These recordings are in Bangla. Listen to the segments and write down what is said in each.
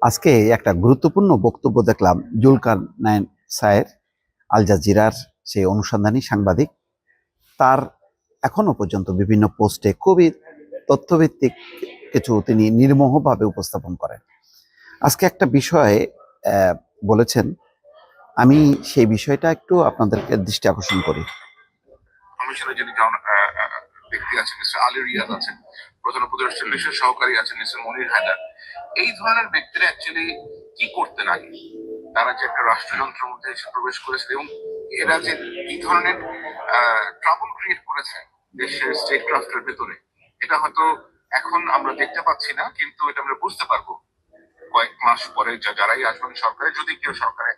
আজকে একটা গুরুত্বপূর্ণ বক্তব্য দেখলাম জুলকার নাইন সায়ের, আল জাজিরার সেই অনুসন্ধানী সাংবাদিক। তার এখনো পর্যন্ত বিভিন্ন পোস্টে খুবই তথ্যভিত্তিক কিছু তিনি নির্মোহভাবে উপস্থাপন করেন। আজকে একটা বিষয়ে বলেছেন, আমি সেই বিষয়টা একটু আপনাদেরকে দৃষ্টি আকর্ষণ করি। কমিশনের যিনি ব্যক্তি আছেন মিস্টার আলী রিয়াদ আছেন, প্রধান উপদেষ্টা বিশেষ সহকারী আছেন মিস্টার মনির হায়দার, এই ধরনের ব্যক্তিরা অ্যাকচুয়ালি কি করতে লাগে? তারা যে একটা রাষ্ট্রযন্ত্রের মধ্যে এসে প্রবেশ করেছে এবং এরা যে এই ধরনের ট্রাবল ক্রিয়েট করেছে দেশের স্টেট ক্রাফটের ভেতরে, এটা হয়তো এখন আমরা দেখতে পাচ্ছি না, কিন্তু এটা আমরা বুঝতে পারবো কয়েক মাস পরে যারাই আসবেন সরকারে, যদি কেউ সরকারে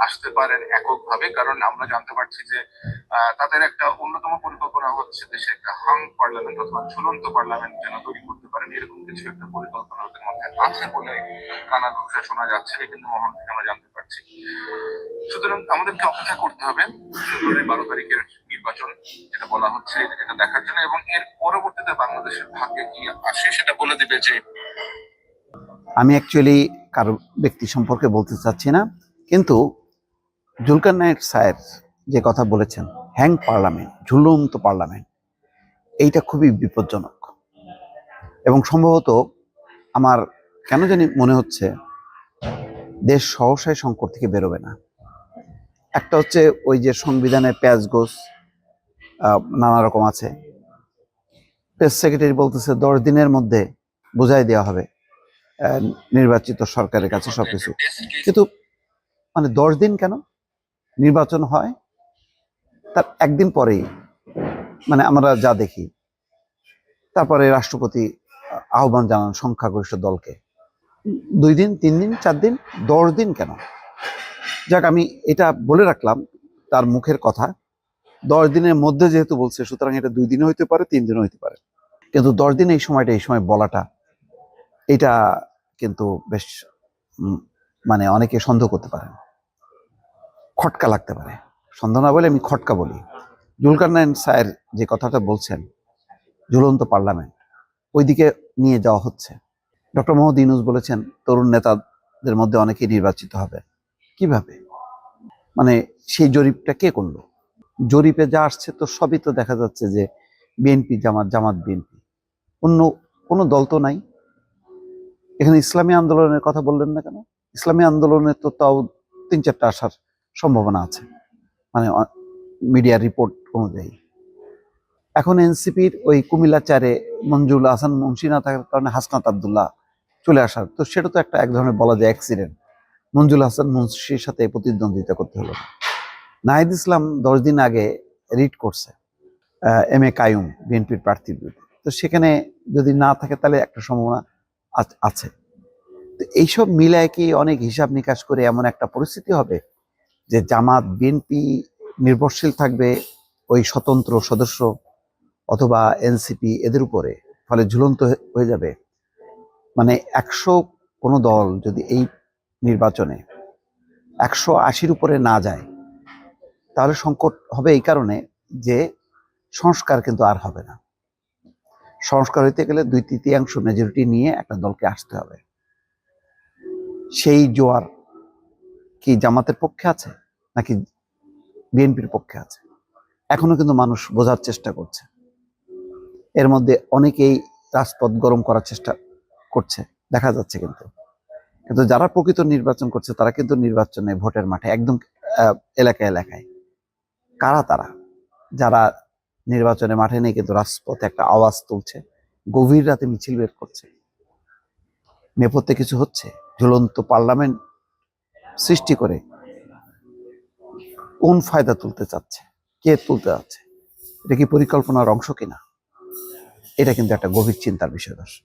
আসতে পারেন এককভাবে। কারণ আমরা জানতে পারছি যে তাদের একটা অন্যতম পরিকল্পনা হচ্ছে দেশে একটা হাং পার্লামেন্ট অথবা ঝুলন্ত পার্লামেন্ট যেন তৈরি করতে পারেন, এরকম কিছু একটা পরিকল্পনা ওদের মধ্যে আছে বলে কানা ঘুষা শোনা যাচ্ছে, কিন্তু মহল থেকে আমরা জানতে পারছি। সুতরাং আমাদেরকে অপেক্ষা করতে হবে ফেব্রুয়ারি 12 তারিখের নির্বাচন যেটা বলা হচ্ছে এটা দেখার জন্য, এবং এর পরবর্তীতে বাংলাদেশের ভাগ্যে কি আসে সেটা বলে দিবে। যে আমি অ্যাকচুয়ালি কারো ব্যক্তি সম্পর্কে বলতে চাচ্ছি না, কিন্তু জুলকার নাইন সায়ের যে কথা বলেছেন, হ্যাং পার্লামেন্ট, ঝুলন্ত পার্লামেন্ট, এইটা খুবই বিপজ্জনক। এবং সম্ভবত আমার কেন জানি মনে হচ্ছে দেশ সহসায় সংকট থেকে বেরোবে না। একটা হচ্ছে ওই যে সংবিধানের প্যাচগোছ নানা রকম আছে। প্রেস সেক্রেটারি বলতেছে 10 দিনের মধ্যে বুঝাই দেওয়া হবে নির্বাচিত সরকারের কাছে সবকিছু। কিন্তু মানে 10 দিন কেন? নির্বাচন হয় তার একদিন পরেই, মানে আমরা যা দেখি, তারপরে রাষ্ট্রপতি আহ্বান জানান সংখ্যাগরিষ্ঠ দলকে। 2 দিন, 3 দিন, 4 দিন, 10 দিন কেন? যাক, আমি এটা বলে রাখলাম তার মুখের কথা। 10 দিনের মধ্যে যেহেতু বলছে, সুতরাং এটা 2 দিনও হইতে পারে, 3 দিনও হইতে পারে। কিন্তু 10 দিন এই সময় বলাটা, এটা কিন্তু বেশ মানে অনেকে সন্দেহ করতে পারেন, খটকা লাগতে পারে। সন্দেহ না বলে আমি খটকা বলি। জুলকার নাইন সায়ের যে কথাটা বলছেন, ঝুলন্ত পার্লামেন্ট, ওইদিকে নিয়ে যাওয়া হচ্ছে। ডক্টর মোহাম্মদ ইউনূস বলেছেন তরুণ নেতাদের মধ্যে অনেকেই নির্বাচিত হবে। কিভাবে? মানে সেই জরিপটা কে করলো? জরিপে যা আসছে তো সবই তো দেখা যাচ্ছে যে বিএনপি, জামাত বিএনপি, অন্য কোনো দল তো নাই। এখানে ইসলামী আন্দোলনের কথা বললেন না কেন? ইসলামী আন্দোলনের তো তাও 3-4টা আসার সম্ভাবনা আছে, মানে মিডিয়া রিপোর্ট অনুযায়ী। এখন এনসিপির ওই কুমিল্লা চারে মঞ্জুল হাসান মুন্সি না থাকার কারণে হাসনাত আবদুল্লাহ চলে আসার, তো সেটা তো এক ধরনের বলা যায় অ্যাক্সিডেন্ট। মঞ্জুল হাসান মুন্সির সাথে প্রতিদ্বন্দ্বিতা করতে হলো। নাহিদ ইসলাম 10 দিন আগে রিট করছে এম এ কাইয়ুম বিএনপির প্রার্থীর বিরুদ্ধে, তো সেখানে যদি না থাকে তাহলে একটা সম্ভাবনা আছে। তো এইসব মিলায় কি অনেক হিসাব নিকাশ করে এমন একটা পরিস্থিতি হবে যে জামাত বিএনপি নির্ভরশীল থাকবে ওই স্বতন্ত্র সদস্য অথবা এনসিপি এদের উপরে, ফলে ঝুলন্ত হয়ে যাবে। মানে 100 কোনো দল যদি এই নির্বাচনে 180-র উপরে না যায়, তাহলে সংকট হবে এই কারণে যে সংস্কার কিন্তু আর হবে না। সংস্কার হইতে গেলে 2/3 মেজরিটি নিয়ে একটা দলকে আসতে হবে। সেই জোয়ার কি জামাতের পক্ষে আছে নাকি বিএনপির পক্ষে আছে? এখনো কিন্তু মানুষ বোঝার চেষ্টা করছে। এর মধ্যে অনেকেই রাজপথ গরম করার চেষ্টা করছে, দেখা যাচ্ছে। কিন্তু যারা প্রকৃত নির্বাচন করছে তারা কিন্তু নির্বাচনে ভোটের মাঠে একদম এলাকায় এলাকায়। কারা তারা? যারা নির্বাচনের মাঠে নেই কিন্তু রাজপথে একটা আওয়াজ তুলছে, গভীর রাতে মিছিল বের করছে। নেপথ্যে কিছু হচ্ছে। ঝুলন্ত পার্লামেন্ট সৃষ্টি করে কোন ফায়দা তুলতে চাচ্ছে, কে তুলতে যাচ্ছে, এটা কি পরিকল্পনার অংশ কিনা? এটা কিন্তু একটা গভীর চিন্তার বিষয়। দর্শক।